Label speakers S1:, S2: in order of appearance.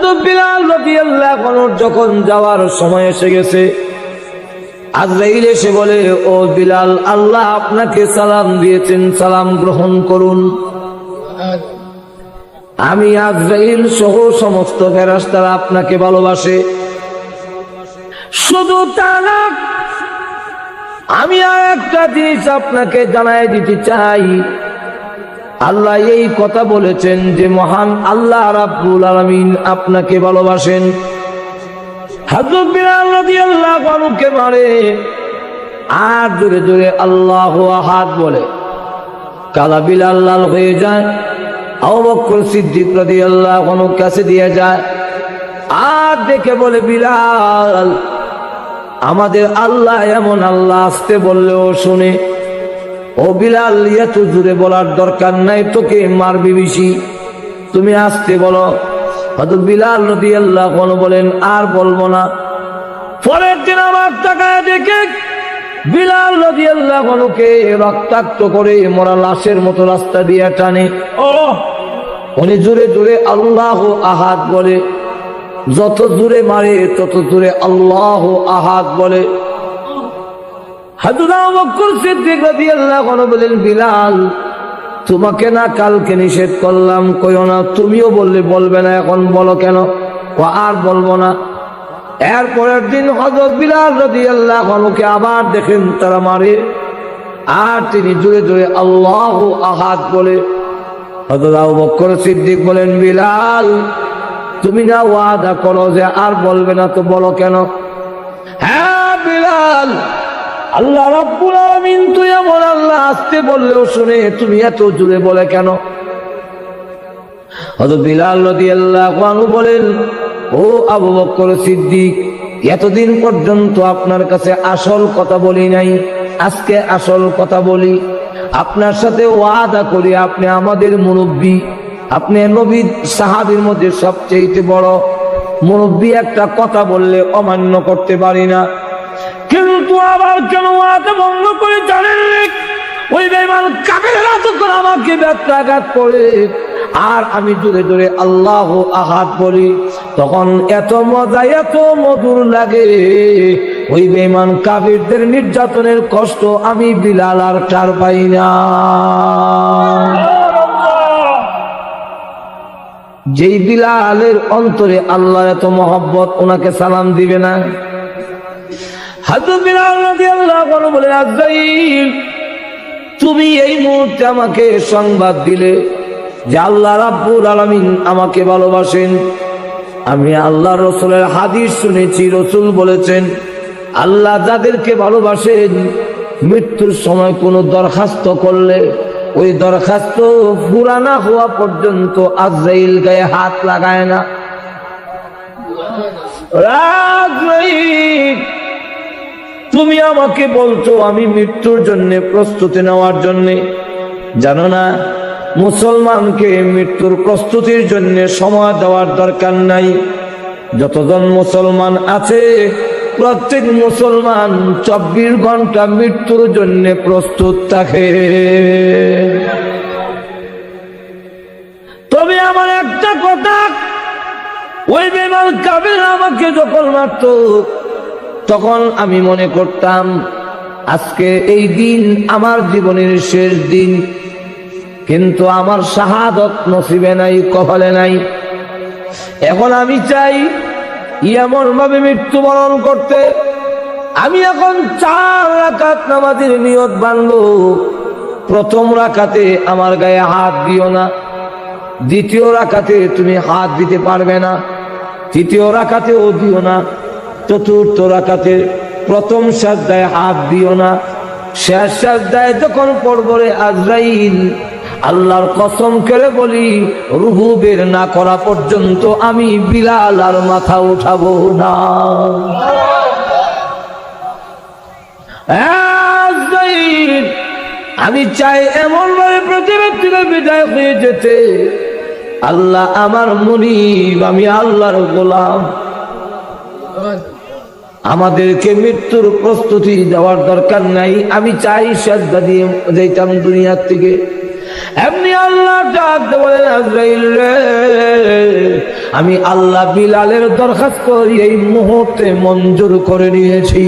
S1: হযরত বিলাল রাদিয়াল্লাহু আনহু যখন যাওয়ার সময় এসে গেছে, আজরাইল এসে বলে, ও বিলাল, আল্লাহ আপনাকে সালাম দিয়েছেন, সালাম গ্রহণ করুন। আমি আজরাইল সহ সমস্ত ফেরেশতারা আপনাকে ভালোবাসে। শুধু তা না, আমি আর একটা জিনিস আপনাকে জানাই দিতে চাই। আল্লাহ এই কথা বলেছেন যে মহান আল্লাহ রাব্বুল আলামিন আপনাকে ভালোবাসেন। হযরত বিলাল রাদিয়াল্লাহু আনহুকে মারে আর জোরে জোরে আল্লাহু আহাদ বলে। কালা বিলাল লাল হয়ে যায়। আবু বকর সিদ্দিক রাদিয়াল্লাহু আনহুর কাছে দিয়ে যায় আর দেখে বলে, বিলাল, আমাদের আল্লাহ এমন আল্লাহ, আসতে বললেও শুনে। ও বিলাল, এত জোরে বলার দরকার নাই, তোকে মারবি বেশি, তুমি আসতে বলো। হযরত বিলাল রাদিয়াল্লাহু আনহু বলেন, আর বলবো না। পরের দিন আমার তাকায় দেখে বিলাল রাদিয়াল্লাহু আনহুকে রক্তাক্ত করে মরা লাশের মতো রাস্তা দিয়ে টানে। উনি জোরে জোরে আল্লাহু আহাদ বলে। যত জোরে মারে তত জোরে আল্লাহু আহাদ বলে। হযরত আবু বকর সিদ্দিক রাদিয়াল্লাহু আনহু বলেন, বিলাল, তোমাকে না কালকে নিষেধ করলাম কইও না, তুমিও বললে বলবে না, এখন বলো কেন? আর বলবো না। এর পরের দিন হযরত বিলাল রাদিয়াল্লাহু আনহুকে আবার দেখেন তারা মারে আর তিনি জোরে জোরে আল্লাহু আহাদ বলে। হযরত আবু বকর সিদ্দিক বলেন, বিলাল, তুমি না ওয়াদা করো যে আর বলবে না, তো বলো কেন? হ্যাঁ বিলাল, আল্লাহ রাব্বুল আলামিন তুই এমন আল্লাহ, আসতে বললেও শুনে, তুমি এত জোরে বলে কেন? হযরত বিলাল রাদিয়াল্লাহু আনহু বলেন, ও আবু বকর সিদ্দিক, এতদিন পর্যন্ত আপনার কাছে আসল কথা বলি নাই, আজকে আসল কথা বলি। আপনার সাথে ওয়াদা করি, আপনি আমাদের মুরব্বী, আপনি নবীর সাহাবীর মধ্যে সবচেয়ে বড় মুরব্বী। একটা কথা বললে অমান্য করতে পারি না, কিন্তু আবার কেন ওয়াদা ভঙ্গ করে জানেন? ওই বেঈমান কাফেররা তখন আমাকে ব্যত্যাঘাত করে আর আমি জোরে জোরে আল্লাহু আহাদ বলি, তখন এত মজা, এত মধুর লাগে। ওই বেঈমান কাফেরদের নির্যাতনের কষ্ট আমি বিলাল আর টের পাই না। যেই বিলালের অন্তরে আল্লাহর এত মহব্বত, ওনাকে সালাম দিবে না? হযরত বিলাল রাদিয়াল্লাহু আনহু বলেন, আজরাইল, তুমি এই মুহূর্তে আমাকে সংবাদ দিলে যে আল্লাহ রাব্বুল আলামিন আমাকে ভালোবাসেন। আমি আল্লাহ রাসূলের হাদিস শুনেছি, রাসূল বলেছেন, আল্লাহ যাদেরকে ভালোবাসেন মৃত্যুর সময় কোনো দরখাস্ত করলে ওই দরখাস্ত পুরা না হওয়া পর্যন্ত আজরাইল গায়ে হাত লাগায় না। আজরাইল, তুমি আমাকে বলছো আমি মৃত্যুর জন্য প্রস্তুতি নেওয়ার জন্য, জানো না মুসলমানকে মৃত্যুর প্রস্তুতির জন্য সময় দেওয়ার দরকার নাই। যতজন মুসলমান আছে প্রত্যেক মুসলমান 24 ঘন্টা মৃত্যুর জন্য প্রস্তুত থাকে। তবে আমার একটা কথা, ওই বেঈমান কাফের আমাকে যখন মারত তখন আমি মনে করতাম আজকে এই দিন আমার জীবনের শেষ দিন, কিন্তু আমার শাহাদত নসিবে নাই, কপালে নাই। এখন আমি চাই এমন ভাবে মৃত্যুবরণ করতে। আমি এখন 4 রাকাত নামাজের নিয়ত বাঁধবো। প্রথম রাকাতে আমার গায়ে হাত দিও না, দ্বিতীয় রাকাতে তুমি হাত দিতে পারবে না, তৃতীয় রাকাতেও দিও না, চতুর্থ রাকাতে প্রথম সাজদায় হাত দিও না, শেষ সাজদায় যখন পড়বো রে আজরাইল, আল্লাহর কসম করে বলি রুহু বের না করা পর্যন্ত আমি বিলাল আর মাথা উঠাবো না। আজরাইল, আমি চাই এমন ভাবে পৃথিবী থেকে বিদায় হয়ে যেতে, আল্লাহ আমার মুনিব, আমি আল্লাহর গোলাম। আমাদেরকে মৃত্যুর প্রস্তুতি দেওয়ার দরকার নাই। আমি চাই সাজদা দিয়ে যাইতাম দুনিয়ার থেকে। এমনি আল্লাহ ডাক বলেন, আজরাইল রে, আমি আল্লাহ বিলালের দরখাস্ত এই মুহূর্তে মঞ্জুর করে নিয়েছি।